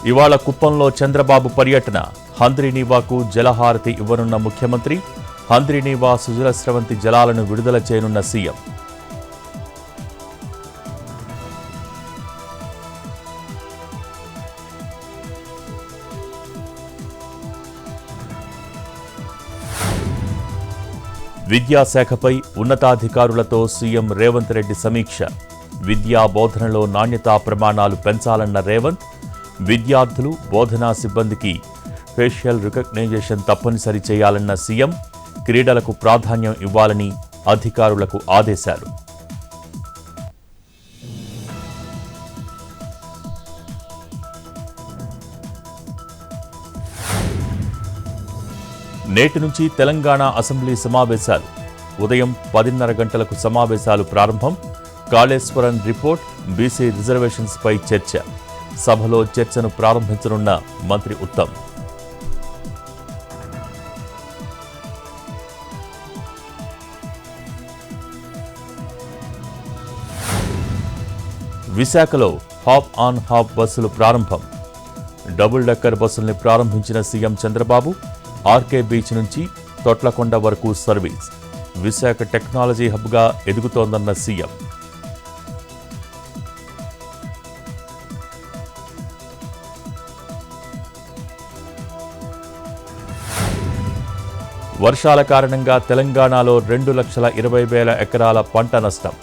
ఇవాళ కుప్పంలో చంద్రబాబు పర్యటన. హంద్రీనీవాకు జలహారతి ఇవ్వనున్న ముఖ్యమంత్రి. హంద్రీనీవా సుజల స్రవంతి జలాలను విడుదల చేయనున్న సీఎం. విద్యాశాఖపై ఉన్నతాధికారులతో సీఎం రేవంత్ రెడ్డి సమీక్ష. విద్యా బోధనలో నాణ్యతా ప్రమాణాలు పెంచాలన్న రేవంత్. విద్యార్థులు, బోధనా సిబ్బందికి ఫేషియల్ రికగ్నైజేషన్ తప్పనిసరి చేయాలన్న సీఎం. క్రీడలకు ప్రాధాన్యం ఇవ్వాలని అధికారులకు ఆదేశాలు. నేటి నుంచి తెలంగాణ అసెంబ్లీ సమావేశాలు. ఉదయం 10:30 గంటలకు సమావేశాలు ప్రారంభం. కాళేశ్వరం రిపోర్ట్, బీసీ రిజర్వేషన్స్ పై చర్చ. సభలో చర్చను ప్రారంభించనున్న మంత్రి ఉత్తమ్. విశాఖలో హాప్ ఆన్ హాప్ బస్సులు ప్రారంభం. డబుల్ డెక్కర్ బస్సుల్ని ప్రారంభించిన సీఎం చంద్రబాబు. ఆర్కే బీచ్ నుంచి తొట్లకొండ వరకు సర్వీస్. విశాఖ టెక్నాలజీ హబ్గా ఎదుగుతోందన్న సీఎం. వర్షాల కారణంగా తెలంగాణలో 2,20,000 ఎకరాల పంట నష్టం.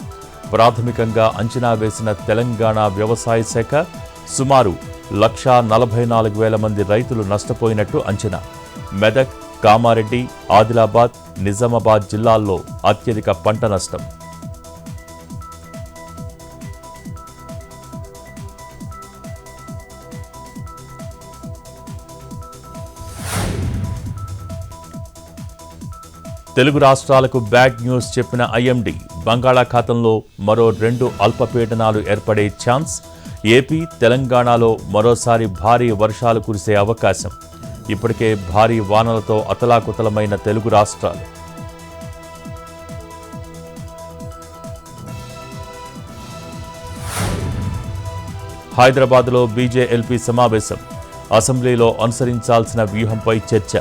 ప్రాథమికంగా అంచనా వేసిన తెలంగాణ వ్యవసాయ శాఖ సుమారు 1,44,000 మంది రైతులు నష్టపోయినట్టు అంచనా. మెదక్, కామారెడ్డి, ఆదిలాబాద్, నిజామాబాద్ జిల్లాల్లో అత్యధిక పంట నష్టం. తెలుగు రాష్ట్రాలకు బ్యాడ్ న్యూస్ చెప్పిన ఐఎండీ. బంగాళాఖాతంలో మరో 2 అల్పపీడనాలు ఏర్పడే ఛాన్స్. ఏపీ, తెలంగాణలో మరోసారి భారీ వర్షాలు కురిసే అవకాశం. ఇప్పటికే భారీ వానలతో అతలాకుతలమైన తెలుగు రాష్ట్రాలు. హైదరాబాద్లో బీజేఎల్పీ సమావేశం. అసెంబ్లీలో అనుసరించాల్సిన వ్యూహంపై చర్చ.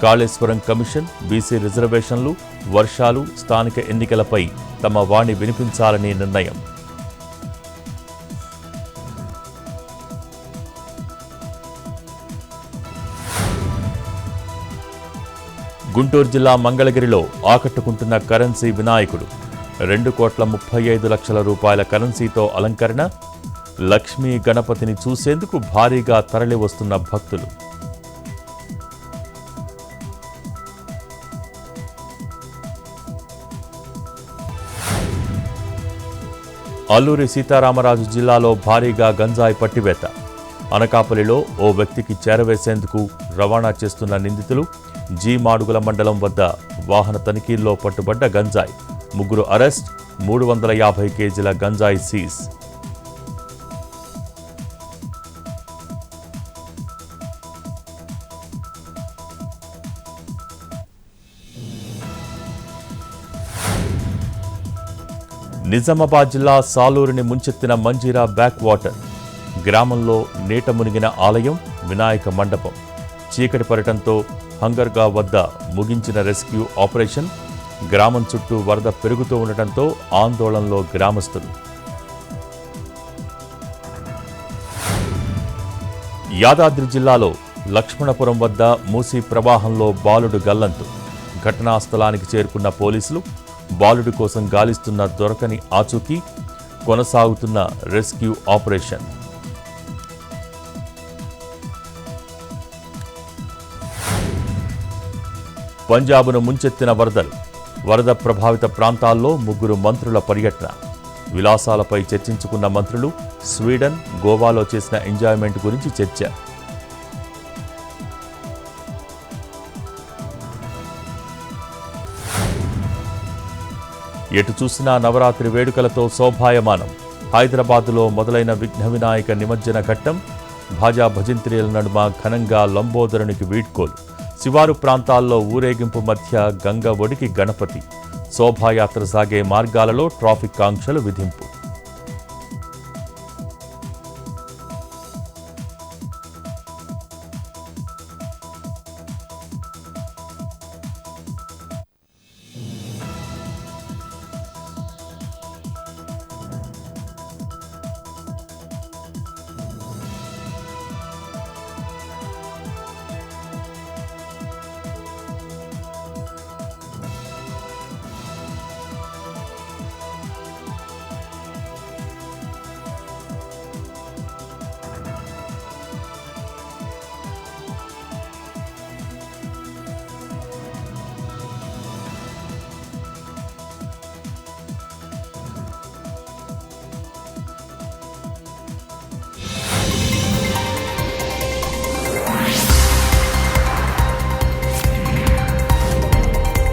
కాళేశ్వరం కమిషన్, బీసీ రిజర్వేషన్లు, వర్షాలు, స్థానిక ఎన్నికలపై తమ వాణి వినిపించాలని నిర్ణయం. గుంటూరు జిల్లా మంగళగిరిలో ఆకట్టుకుంటున్న కరెన్సీ వినాయకుడు. 2,35,00,000 రూపాయల కరెన్సీతో అలంకరణ. లక్ష్మీ గణపతిని చూసేందుకు భారీగా తరలివస్తున్న భక్తులు. అల్లూరి సీతారామరాజు జిల్లాలో భారీగా గంజాయి పట్టివేత. అనకాపల్లిలో ఓ వ్యక్తికి చేరవేసేందుకు రవాణా చేస్తున్న నిందితులు. జీ మాడుగుల మండలం వద్ద వాహన తనిఖీల్లో పట్టుబడ్డ గంజాయి. 3 అరెస్ట్, 350 కేజీల గంజాయి సీజ్. నిజామాబాద్ జిల్లా సాలూరుని ముంచెత్తిన మంజీరా బ్యాక్ వాటర్. గ్రామంలో నీట మునిగిన ఆలయం, వినాయక మండపం. చీకటి పడటంతో హంగర్గా వద్ద ముగించిన రెస్క్యూ ఆపరేషన్. గ్రామం చుట్టూ వరద పెరుగుతూ ఉండటంతో ఆందోళనలో గ్రామస్తులు. యాదాద్రి జిల్లాలో లక్ష్మణపురం వద్ద మూసీ ప్రవాహంలో బాలుడు గల్లంతు. ఘటనా స్థలానికి చేరుకున్న పోలీసులు. బాలుడి కోసం గాలిస్తున్న దొరకని ఆచూకీ. కొనసాగుతున్న రెస్క్యూ ఆపరేషన్. పంజాబ్ను ముంచెత్తిన వరదలు. వరద ప్రభావిత ప్రాంతాల్లో 3 మంత్రుల పర్యటన. విలాసాలపై చర్చించుకున్న మంత్రులు. స్వీడన్, గోవాలో చేసిన ఎంజాయ్మెంట్ గురించి చర్చ. ఎటు చూసినా నవరాత్రి వేడుకలతో శోభాయమానం. హైదరాబాదులో మొదలైన విఘ్న వినాయక నిమజ్జన ఘట్టం. భాజా భజంత్రీల నడుమ ఘనంగా లంబోదరునికి వీడ్కోలు. శివారు ప్రాంతాల్లో ఊరేగింపు మధ్య గంగ ఒడికి గణపతి. శోభాయాత్ర సాగే మార్గాలలో ట్రాఫిక్ ఆంక్షలు విధింపు.